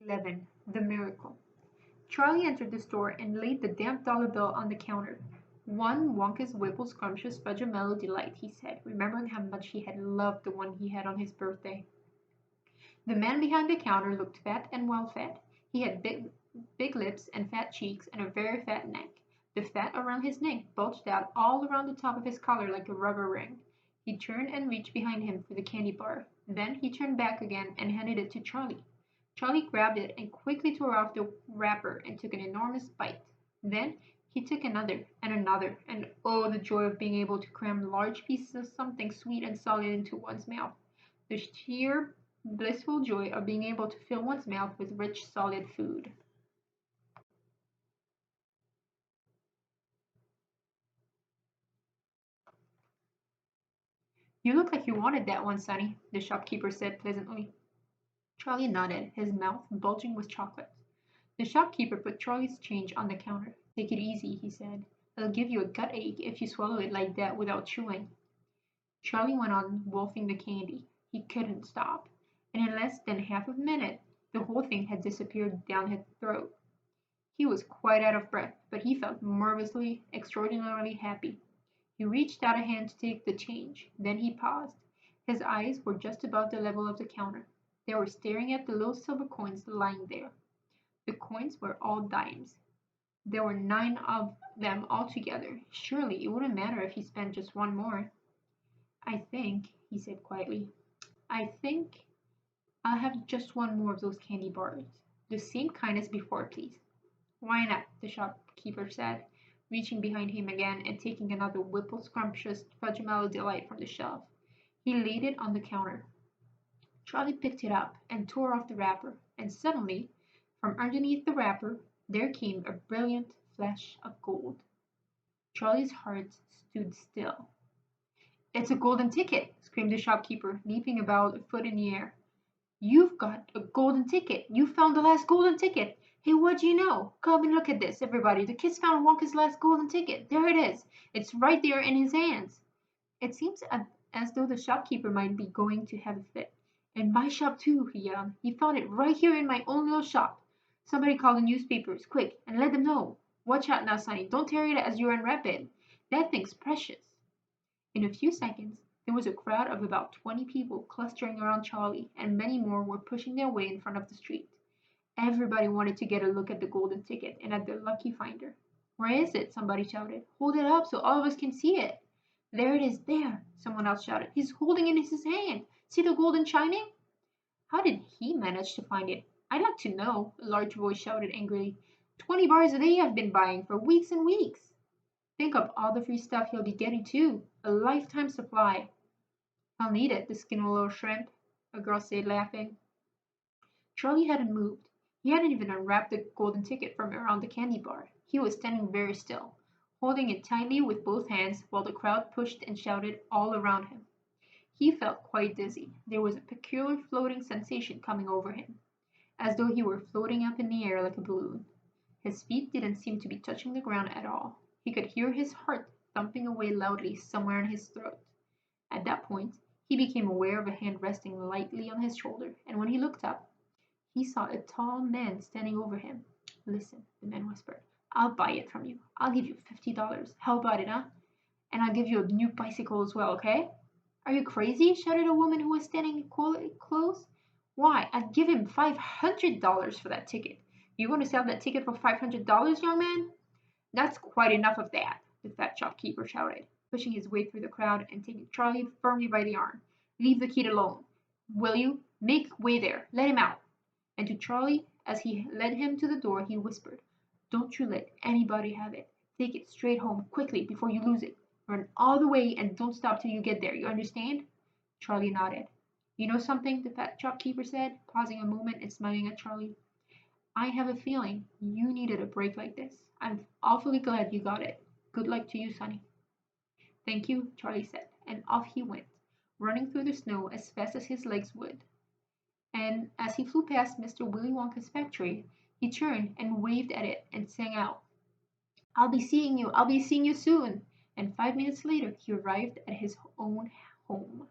11. The Miracle. Charlie entered the store and laid the damp dollar bill on the counter. "One Wonka's Whipple Scrumptious Fudge-O-Mellow Delight," he said, remembering how much he had loved the one he had on his birthday. The man behind the counter looked fat and well fed. He had big lips and fat cheeks and a very fat neck. The fat around his neck bulged out all around the top of his collar like a rubber ring. He turned and reached behind him for the candy bar. Then he turned back again and handed it to Charlie. Charlie grabbed it and quickly tore off the wrapper and took an enormous bite. Then he took another and another, and oh, the joy of being able to cram large pieces of something sweet and solid into one's mouth. The sheer blissful joy of being able to fill one's mouth with rich, solid food. "You look like you wanted that one, Sonny," the shopkeeper said pleasantly. Charlie nodded, his mouth bulging with chocolate. The shopkeeper put Charlie's change on the counter. "Take it easy," he said. "It'll give you a gut ache if you swallow it like that without chewing." Charlie went on wolfing the candy. He couldn't stop, and in less than half a minute the whole thing had disappeared down his throat. He was quite out of breath, but he felt marvelously, extraordinarily happy. He reached out a hand to take the change. Then he paused. His eyes were just above the level of the counter. They were staring at the little silver coins lying there. The coins were all dimes. There were 9 of them altogether. Surely it wouldn't matter if he spent just one more. "I think," he said quietly, "I think I'll have just one more of those candy bars. The same kind as before, please." "Why not?" the shopkeeper said, reaching behind him again and taking another Whipple Scrumptious Fudge-Mallow Delight from the shelf. He laid it on the counter. Charlie picked it up and tore off the wrapper, and suddenly, from underneath the wrapper, there came a brilliant flash of gold. Charlie's heart stood still. "It's a golden ticket!" screamed the shopkeeper, leaping about a foot in the air. "You've got a golden ticket! You found the last golden ticket! Hey, what do you know? Come and look at this, everybody! The kid's found Wonka's last golden ticket! There it is! It's right there in his hands!" It seemed as though the shopkeeper might be going to have a fit. "In my shop too!" he yelled. "He found it right here in my own little shop! Somebody call the newspapers, quick, and let them know! Watch out now, Sonny! Don't tear it as you unwrap it! That thing's precious!" In a few seconds there was a crowd of about 20 people clustering around Charlie, and many more were pushing their way in front of the street. Everybody wanted to get a look at the golden ticket and at their lucky finder. "Where is it?" somebody shouted. "Hold it up so all of us can see it." "There it is, there!" someone else shouted. "He's holding it in his hand. See the golden shining?" "How did he manage to find it? I'd like to know," a large voice shouted angrily. 20 bars a day I've been buying for weeks and weeks. Think of all the free stuff he'll be getting too. A lifetime supply." "I'll need it, the skinny little shrimp," a girl said, laughing. Charlie hadn't moved. He hadn't even unwrapped the golden ticket from around the candy bar. He was standing very still, holding it tightly with both hands while the crowd pushed and shouted all around him. He felt quite dizzy. There was a peculiar floating sensation coming over him, as though he were floating up in the air like a balloon. His feet didn't seem to be touching the ground at all. He could hear his heart thumping away loudly somewhere in his throat. At that point he became aware of a hand resting lightly on his shoulder, and when he looked up, he saw a tall man standing over him. "Listen," the man whispered. "I'll buy it from you. I'll give you $50. How about it, huh? And I'll give you a new bicycle as well, okay?" "Are you crazy?" shouted a woman who was standing close. "Why, I'd give him $500 for that ticket. You going to sell that ticket for $500, young man?" "That's quite enough of that," the fat shopkeeper shouted, pushing his way through the crowd and taking Charlie firmly by the arm. "Leave the kid alone, will you? Make way there. Let him out." And to Charlie, as he led him to the door, he whispered, "Don't you let anybody have it. Take it straight home quickly before you lose it. Run all the way and don't stop till you get there. You understand?" Charlie nodded. "You know something?" the fat shopkeeper said, pausing a moment and smiling at Charlie. "I have a feeling you needed a break like this. I'm awfully glad you got it. Good luck to you, Sonny." "Thank you," Charlie said, and off he went, running through the snow as fast as his legs would. And as he flew past Mr. Willy Wonka's factory, he turned and waved at it and sang out, I'll be seeing you soon." And 5 minutes later he arrived at his own home.